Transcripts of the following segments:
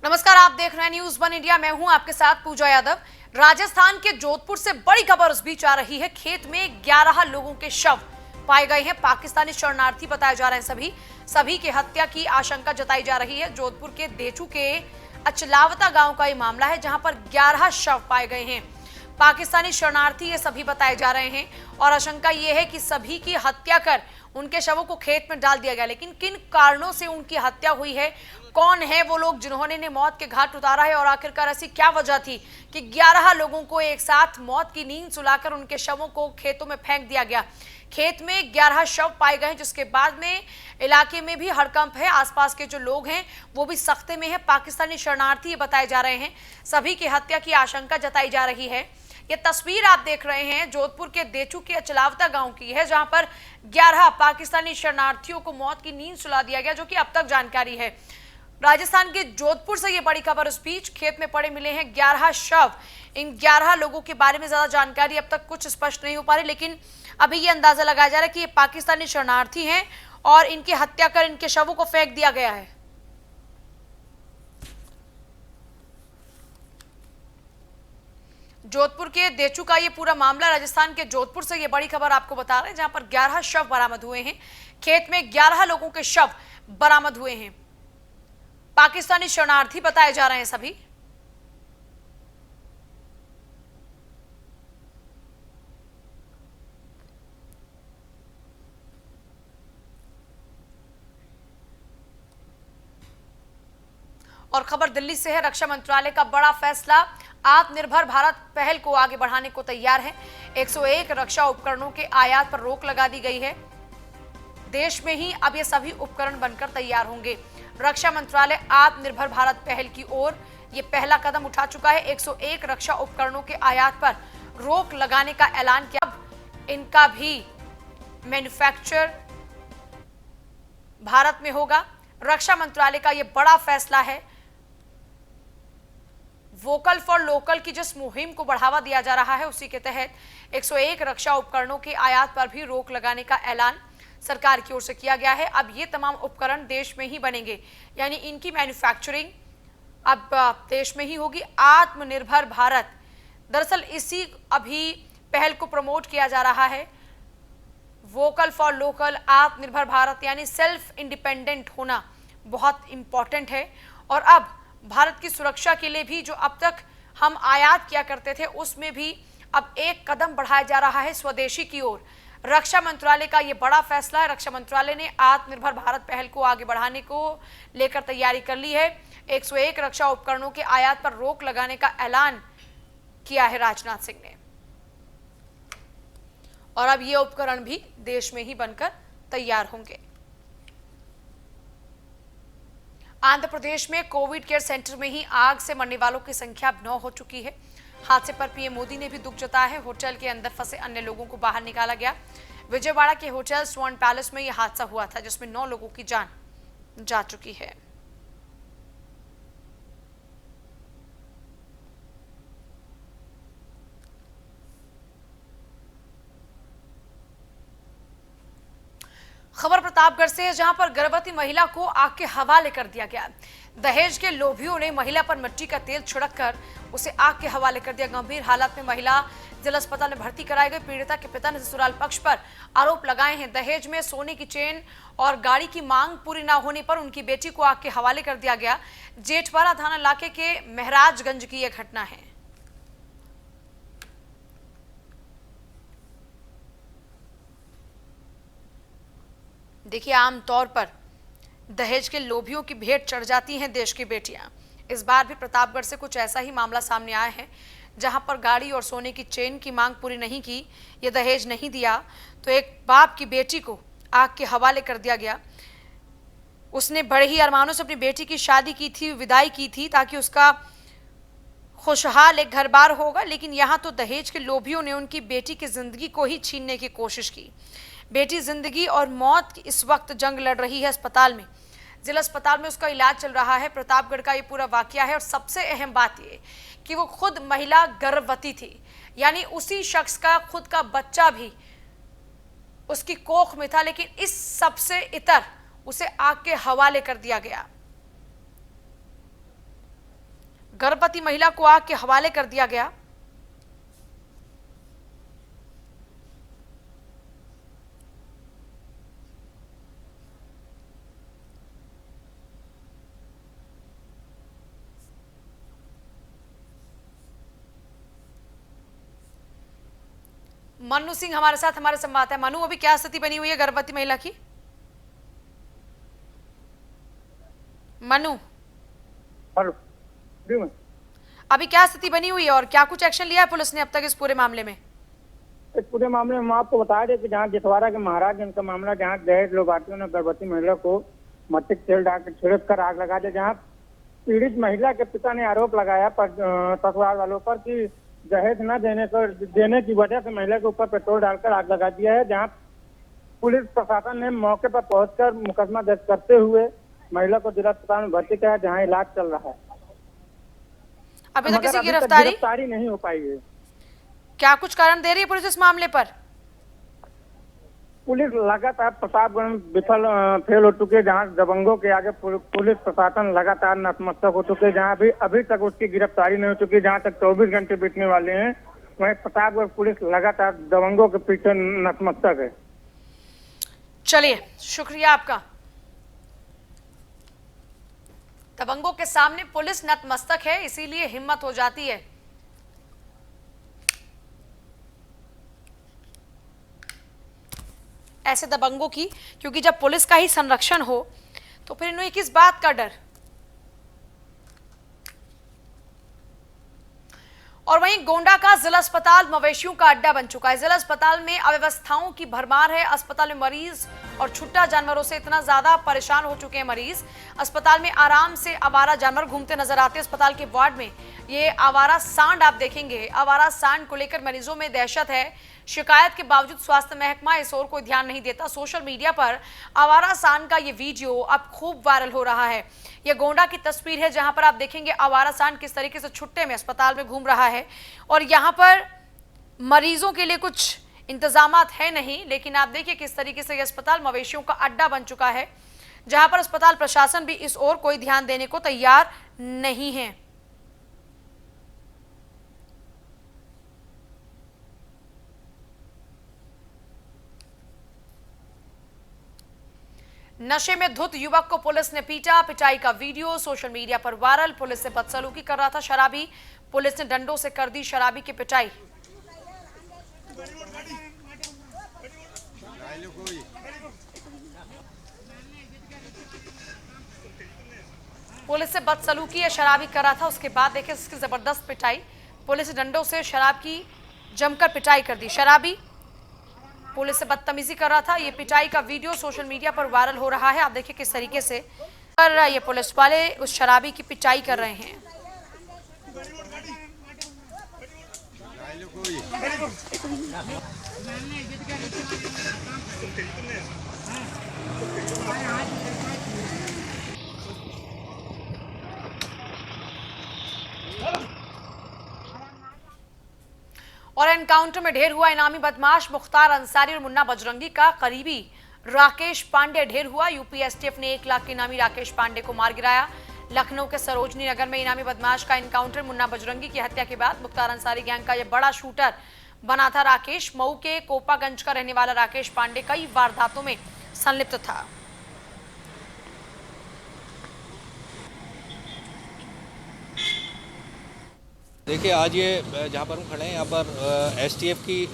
नमस्कार, आप देख रहे हैं न्यूज वन इंडिया। मैं हूं आपके साथ पूजा यादव। राजस्थान के जोधपुर से बड़ी खबर उस बीच आ रही है। खेत में 11 लोगों के शव पाए गए हैं। पाकिस्तानी शरणार्थी बताए जा रहे हैं। सभी की हत्या की आशंका जताई जा रही है। जोधपुर के देचू के अचलावता गांव का ये मामला है, जहां पर 11 शव पाए गए हैं। पाकिस्तानी शरणार्थी ये सभी बताए जा रहे हैं और आशंका ये है कि सभी की हत्या कर उनके शवों को खेत में डाल दिया गया। लेकिन किन कारणों से उनकी हत्या हुई है, कौन है वो लोग जिन्होंने ने मौत के घाट उतारा है और आखिरकार ऐसी क्या वजह थी कि 11 लोगों को एक साथ मौत की नींद सुलाकर उनके शवों को खेतों में फेंक दिया गया। खेत में 11 शव पाए गए, जिसके बाद में इलाके में भी हड़कंप है। आसपास के जो लोग हैं वो भी सख्ते में है। पाकिस्तानी शरणार्थी बताए जा रहे हैं। सभी की हत्या की आशंका जताई जा रही है। ये तस्वीर आप देख रहे हैं जोधपुर के देचू के अचलावता गांव की है, जहां पर 11 पाकिस्तानी शरणार्थियों को मौत की नींद सुला दिया गया, जो कि अब तक जानकारी है। राजस्थान के जोधपुर से ये बड़ी खबर। उस बीच खेत में पड़े मिले हैं 11 शव। इन 11 लोगों के बारे में ज्यादा जानकारी अब तक कुछ स्पष्ट नहीं हो पा रही, लेकिन अभी ये अंदाजा लगाया जा रहा है कि ये पाकिस्तानी शरणार्थी हैं और इनकी हत्या कर इनके शवों को फेंक दिया गया है। जोधपुर के देचू का ये पूरा मामला। राजस्थान के जोधपुर से ये बड़ी खबर आपको बता रहे हैं, जहां पर 11 शव बरामद हुए हैं। खेत में 11 लोगों के शव बरामद हुए हैं। पाकिस्तानी शरणार्थी बताए जा रहे हैं सभी। और खबर दिल्ली से है। रक्षा मंत्रालय का बड़ा फैसला। आत्मनिर्भर भारत पहल को आगे बढ़ाने को तैयार है। 101 रक्षा उपकरणों के आयात पर रोक लगा दी गई है। देश में ही अब ये सभी उपकरण बनकर तैयार होंगे। रक्षा मंत्रालय आत्मनिर्भर भारत पहल की ओर ये पहला कदम उठा चुका है। 101 रक्षा उपकरणों के आयात पर रोक लगाने का ऐलान किया। अब इनका भी मैन्युफैक्चर भारत में होगा। रक्षा मंत्रालय का ये बड़ा फैसला है। वोकल फॉर लोकल की जिस मुहिम को बढ़ावा दिया जा रहा है, उसी के तहत 101 रक्षा उपकरणों के आयात पर भी रोक लगाने का ऐलान सरकार की ओर से किया गया है। अब ये तमाम उपकरण देश में ही बनेंगे, यानी इनकी मैन्युफैक्चरिंग अब देश में ही होगी। आत्मनिर्भर भारत, दरअसल इसी अभी पहल को प्रमोट किया जा रहा है। वोकल फॉर लोकल, आत्मनिर्भर भारत, यानी सेल्फ इंडिपेंडेंट होना बहुत इंपॉर्टेंट है। और अब भारत की सुरक्षा के लिए भी जो अब तक हम आयात किया करते थे, उसमें भी अब एक कदम बढ़ाया जा रहा है स्वदेशी की ओर। रक्षा मंत्रालय का यह बड़ा फैसला है। रक्षा मंत्रालय ने आत्मनिर्भर भारत पहल को आगे बढ़ाने को लेकर तैयारी कर ली है। 101 रक्षा उपकरणों के आयात पर रोक लगाने का ऐलान किया है राजनाथ सिंह ने। और अब ये उपकरण भी देश में ही बनकर तैयार होंगे। आंध्र प्रदेश में कोविड केयर सेंटर में ही आग से मरने वालों की संख्या अब 9 हो चुकी है। हादसे पर पीएम मोदी ने भी दुख जताया है। होटल के अंदर फंसे अन्य लोगों को बाहर निकाला गया। विजयवाड़ा के होटल स्वर्ण पैलेस में यह हादसा हुआ था, जिसमें 9 लोगों की जान जा चुकी है। खबर प्रतापगढ़ से है, जहां पर गर्भवती महिला को आग के हवाले कर दिया गया। दहेज के लोभियों ने महिला पर मिट्टी का तेल छिड़ककर उसे आग के हवाले कर दिया। गंभीर हालत में महिला जिला अस्पताल में भर्ती कराई गई। पीड़िता के पिता ने ससुराल पक्ष पर आरोप लगाए हैं। दहेज में सोने की चेन और गाड़ी की मांग पूरी न होने पर उनकी बेटी को आग के हवाले कर दिया गया। जेठवाड़ा थाना इलाके के महराजगंज की यह घटना है। देखिए, आमतौर पर दहेज के लोभियों की भेंट चढ़ जाती हैं देश की बेटियां। इस बार भी प्रतापगढ़ से कुछ ऐसा ही मामला सामने आया है, जहां पर गाड़ी और सोने की चेन की मांग पूरी नहीं की, ये दहेज नहीं दिया, तो एक बाप की बेटी को आग के हवाले कर दिया गया। उसने बड़े ही अरमानों से अपनी बेटी की शादी की थी, विदाई की थी, ताकि उसका खुशहाल एक घर बार होगा। लेकिन यहाँ तो दहेज के लोभियों ने उनकी बेटी की जिंदगी को ही छीनने की कोशिश की। बेटी जिंदगी और मौत की इस वक्त जंग लड़ रही है अस्पताल में। जिला अस्पताल में उसका इलाज चल रहा है। प्रतापगढ़ का ये पूरा वाकया है। और सबसे अहम बात ये कि वो खुद महिला गर्भवती थी, यानी उसी शख्स का खुद का बच्चा भी उसकी कोख में था, लेकिन इस सबसे इतर उसे आग के हवाले कर दिया गया। गर्भवती महिला को आग के हवाले कर दिया गया। मनु सिंह हमारे साथ हमारे संवाददाता है। मनु, अभी क्या स्थिति बनी हुई है गर्भवती महिला की? मनु, अभी क्या स्थिति बनी हुई है और क्या कुछ एक्शन लिया है पुलिस ने अब तक इस पूरे मामले में? इस पूरे मामले में हम आपको बता दें कि जहाँ जितवारा के महाराज इनका मामला, जहाँ दहेज लोबार्थियों ने गर्भवती महिला को मट्टी तेल डाल कर छिड़क कर आग लगा दिया, जहाँ पीड़ित महिला के पिता ने आरोप लगाया पटवार वालों पर कि दहेज न देने की वजह से महिला के ऊपर पेट्रोल डालकर आग लगा दिया है। जहाँ पुलिस प्रशासन ने मौके पर पहुंचकर मुकदमा दर्ज करते हुए महिला को जिला अस्पताल में भर्ती किया, जहाँ इलाज चल रहा है। अभी तक किसी गिरफ्तारी नहीं हो पाई है। क्या कुछ कारण दे रही है पुलिस इस मामले पर? पुलिस लगातार प्रतापगढ़ फेल हो चुके हैं, जहाँ दबंगों के आगे पुलिस प्रशासन लगातार नतमस्तक हो चुके हैं, जहाँ अभी तक उसकी गिरफ्तारी नहीं हो चुकी। जहाँ तक 24 घंटे बीतने वाले हैं, वहीं प्रतापगढ़ पुलिस लगातार दबंगों के पीछे नतमस्तक है। चलिए, शुक्रिया आपका। दबंगों के सामने पुलिस नतमस्तक है, इसीलिए हिम्मत हो जाती है। ऐसे दबंगों की, क्योंकि जब पुलिस का ही संरक्षण हो तो फिर इन्हें किस बात का डर। और वहीं गोंडा का जिला अस्पताल मवेशियों का अड्डा बन चुका है। जिला अस्पताल में अव्यवस्थाओं की भरमार है। अस्पताल में मरीज और छुट्टा जानवरों से इतना ज्यादा परेशान हो चुके हैं मरीज। अस्पताल में आराम से आवारा जानवर घूमते नजर आते हैं। अस्पताल के वार्ड में ये आवारा सांड आप देखेंगे। आवारा सांड को लेकर मरीजों में दहशत है। शिकायत के बावजूद स्वास्थ्य महकमा इस ओर कोई ध्यान नहीं देता। सोशल मीडिया पर आवारा सांड का ये वीडियो अब खूब वायरल हो रहा है। यह गोंडा की तस्वीर है, जहां पर आप देखेंगे आवारा सांड किस तरीके से छुट्टे में अस्पताल में घूम रहा है। और यहां पर मरीजों के लिए कुछ इंतजामात है नहीं, लेकिन आप देखिए किस तरीके से यह अस्पताल मवेशियों का अड्डा बन चुका है, जहां पर अस्पताल प्रशासन भी इस ओर कोई ध्यान देने को तैयार नहीं है। नशे में धुत युवक को पुलिस ने पीटा। पिटाई का वीडियो सोशल मीडिया पर वायरल। पुलिस से बदसलूकी कर रहा था शराबी। पुलिस ने डंडों से कर दी शराबी की पिटाई। पुलिस से बदसलूकी है, शराबी कर रहा था, उसके बाद देखिए इसकी जबरदस्त पिटाई। पुलिस ने डंडों से शराब की जमकर पिटाई कर दी। शराबी पुलिस से बदतमीजी कर रहा था। ये पिटाई का वीडियो सोशल मीडिया पर वायरल हो रहा है। आप देखिए किस तरीके से कर ये पुलिस वाले उस शराबी की पिटाई कर रहे हैं। और एनकाउंटर में ढेर हुआ इनामी बदमाश मुख्तार अंसारी और मुन्ना बजरंगी का करीबी राकेश पांडे ढेर हुआ। यूपी एसटीएफ ने 1 लाख के इनामी राकेश पांडे को मार गिराया। लखनऊ के सरोजनी नगर में इनामी बदमाश का एनकाउंटर। मुन्ना बजरंगी की हत्या के बाद मुख्तार अंसारी गैंग का यह बड़ा शूटर बना था राकेश। मऊ के कोपागंज का रहने वाला राकेश पांडे कई वारदातों में संलिप्त था। देखिए, आज ये जहाँ पर हम खड़े हैं, यहाँ पर एसटीएफ की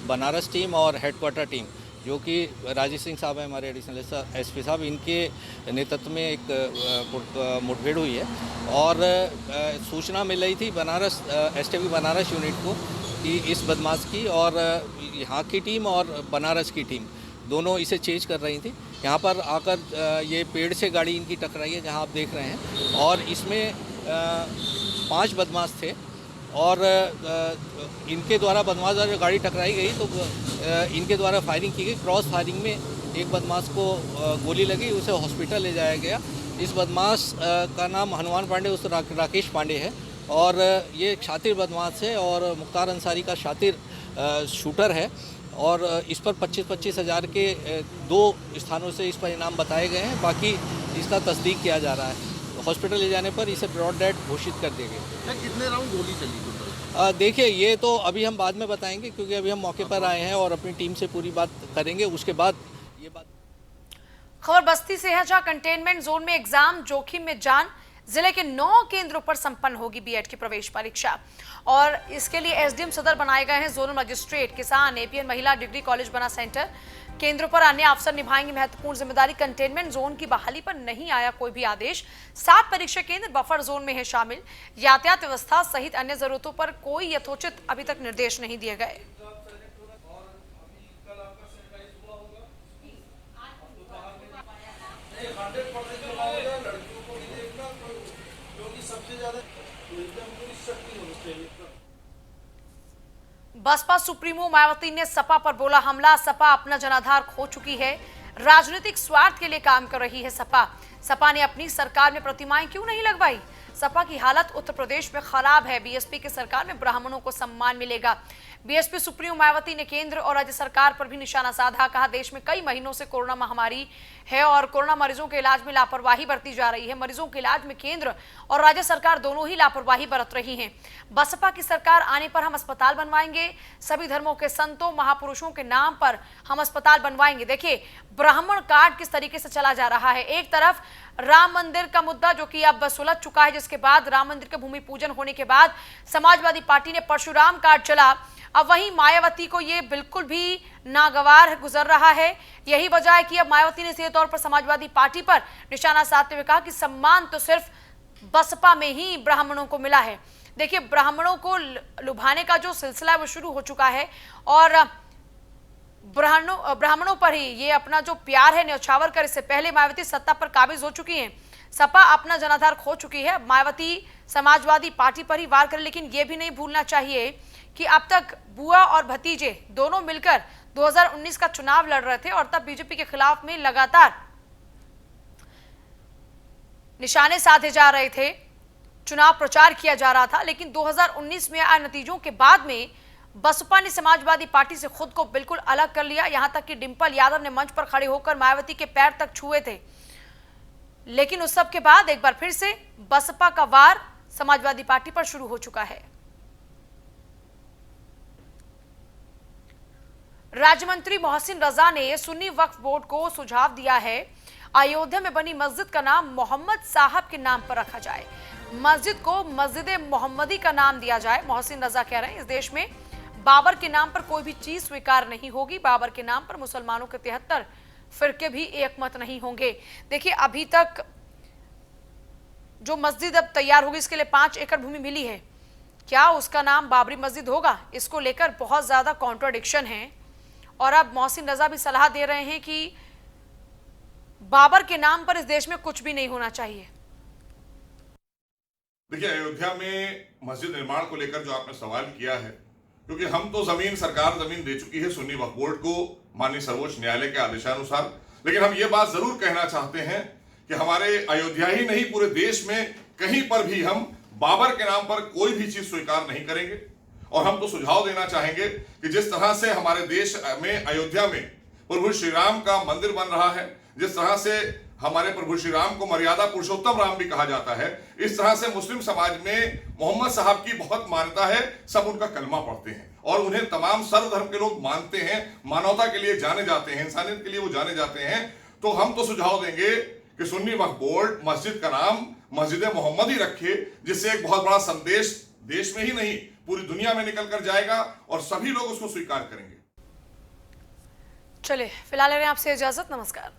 बनारस टीम और हेडक्वार्टर टीम, जो कि राजेश सिंह साहब हैं हमारे एडिशनल एसपी साहब, इनके नेतृत्व में एक मुठभेड़ हुई है। और सूचना मिल रही थी बनारस एसटीएफ की बनारस यूनिट को कि इस बदमाश की, और यहाँ की टीम और बनारस की टीम दोनों इसे चेज कर रही थी। यहाँ पर आकर ये पेड़ से गाड़ी इनकी टकराई है, जहाँ आप देख रहे हैं। और इसमें 5 बदमाश थे और इनके द्वारा बदमाश द्वारा गाड़ी टकराई गई तो इनके द्वारा फायरिंग की गई। क्रॉस फायरिंग में एक बदमाश को गोली लगी, उसे हॉस्पिटल ले जाया गया। इस बदमाश का नाम हनुमान पांडे उस राकेश पांडे है और ये शातिर बदमाश है और मुख्तार अंसारी का शातिर शूटर है। और इस पर 25-25 हज़ार के 2 स्थानों से इस पर इनाम बताए गए हैं। बाकी इसका तस्दीक किया जा रहा है। हॉस्पिटल ले जाने पर इसे ब्रॉड डेड घोषित कर दिया गया। कितने राउंड गोली चली टोटल? देखिए, ये तो अभी हम बाद में बताएंगे, क्योंकि अभी हम मौके पर आए हैं और अपनी टीम से पूरी बात करेंगे, उसके बाद ये बात। खबर बस्ती से है, जहां कंटेनमेंट जोन में एग्जाम जोखिम में जान। जिले के 9 केंद्रों पर संपन्न होगी बीएड की प्रवेश परीक्षा और इसके लिए एसडीएम सदर बनाए गए हैं जोनल मजिस्ट्रेट। किसान, एपीएन महिला डिग्री कॉलेज बना सेंटर। केंद्रों पर अन्य अफसर निभाएंगे महत्वपूर्ण जिम्मेदारी। कंटेनमेंट जोन की बहाली पर नहीं आया कोई भी आदेश। 7 परीक्षा केंद्र बफर जोन में है शामिल। यातायात व्यवस्था सहित अन्य जरूरतों पर कोई यथोचित अभी तक निर्देश नहीं दिए गए। बसपा सुप्रीमो मायावती ने सपा पर बोला हमला। सपा अपना जनाधार खो चुकी है, राजनीतिक स्वार्थ के लिए काम कर रही है सपा ने अपनी सरकार में प्रतिमाएं क्यों नहीं लगवाई? सपा की हालत उत्तर प्रदेश में खराब है। बीएसपी की सरकार में ब्राह्मणों को सम्मान मिलेगा। बीएसपी सुप्रीमो मायावती ने केंद्र और राज्य सरकार पर भी निशाना साधा। कहा देश में कई महीनों से कोरोना महामारी है और कोरोना मरीजों के इलाज में लापरवाही बरती जा रही है। मरीजों के इलाज में केंद्र और राज्य सरकार दोनों ही लापरवाही बरत रही हैं। बसपा की सरकार आने पर हम अस्पताल बनवाएंगे। सभी धर्मों के संतों महापुरुषों के नाम पर हम अस्पताल बनवाएंगे। देखिए, ब्राह्मण कार्ड किस तरीके से चला जा रहा है। एक तरफ राम मंदिर का मुद्दा जो कि अब सुलझ चुका है, जिसके बाद राम मंदिर के भूमि पूजन होने के बाद समाजवादी पार्टी ने परशुराम कार्ड चला। अब वहीं मायावती को ये बिल्कुल भी नागवार गुजर रहा है। यही वजह है कि अब मायावती ने सीधे तौर पर समाजवादी पार्टी पर निशाना साधते हुए कहा कि सम्मान तो सिर्फ बसपा में ही ब्राह्मणों को मिला है। देखिए, ब्राह्मणों को लुभाने का जो सिलसिला है वो शुरू हो चुका है और ब्राह्मणों पर ही ये अपना जो प्यार है न्यौछावर कर इससे पहले मायावती सत्ता पर काबिज हो चुकी हैं। सपा अपना जनाधार खो चुकी है। मायावती समाजवादी पार्टी पर ही वार करे, लेकिन ये भी नहीं भूलना चाहिए कि अब तक बुआ और भतीजे दोनों मिलकर 2019 का चुनाव लड़ रहे थे और तब बीजेपी के खिलाफ में लगातार निशाने साधे जा रहे थे, चुनाव प्रचार किया जा रहा था। लेकिन 2019 में आए नतीजों के बाद में बसपा ने समाजवादी पार्टी से खुद को बिल्कुल अलग कर लिया। यहां तक कि डिंपल यादव ने मंच पर खड़े होकर मायावती के पैर तक छुए थे। लेकिन उस सब के बाद एक बार फिर से बसपा का वार समाजवादी पार्टी पर शुरू हो चुका है। राज्य मंत्री मोहसिन रजा ने सुन्नी वक्फ बोर्ड को सुझाव दिया है अयोध्या में बनी मस्जिद का नाम मोहम्मद साहब के नाम पर रखा जाए। मस्जिद को मस्जिद मोहम्मदी का नाम दिया जाए। मोहसिन रजा कह रहे हैं इस देश में बाबर के नाम पर कोई भी चीज स्वीकार नहीं होगी। बाबर के नाम पर मुसलमानों के 73 फिरके भी एकमत नहीं होंगे। देखिए, अभी तक जो मस्जिद अब तैयार होगी इसके लिए 5 एकड़ भूमि मिली है। क्या उसका नाम बाबरी मस्जिद होगा? इसको लेकर बहुत ज्यादा कॉन्ट्राडिक्शन है और अब मोहसिन रजा भी सलाह दे रहे हैं कि बाबर के नाम पर इस देश में कुछ भी नहीं होना चाहिए। देखिए, अयोध्या में मस्जिद निर्माण को लेकर जो आपने सवाल किया है, क्योंकि हम तो सरकार जमीन दे चुकी है सुन्नी वक्फ बोर्ड को माननीय सर्वोच्च न्यायालय के आदेशानुसार। लेकिन हम ये बात जरूर कहना चाहते हैं कि हमारे अयोध्या ही नहीं पूरे देश में कहीं पर भी हम बाबर के नाम पर कोई भी चीज स्वीकार नहीं करेंगे। और हम तो सुझाव देना चाहेंगे कि जिस तरह से हमारे देश में अयोध्या में प्रभु श्री राम का मंदिर बन रहा है, जिस तरह से हमारे प्रभु श्री राम को मर्यादा पुरुषोत्तम राम भी कहा जाता है, इस तरह से मुस्लिम समाज में मोहम्मद साहब की बहुत मान्यता है। सब उनका कलमा पढ़ते हैं और उन्हें तमाम सर्वधर्म के लोग मानते हैं, मानवता के लिए जाने जाते हैं, इंसानियत के लिए वो जाने जाते हैं। तो हम तो सुझाव देंगे कि सुन्नी वक्फ बोर्ड मस्जिद का नाम मस्जिद मोहम्मदी रखे, जिससे एक बहुत बड़ा संदेश देश में ही नहीं पूरी दुनिया में निकल कर जाएगा और सभी लोग उसको स्वीकार करेंगे। चलिए, फिलहाल आपसे इजाजत, नमस्कार।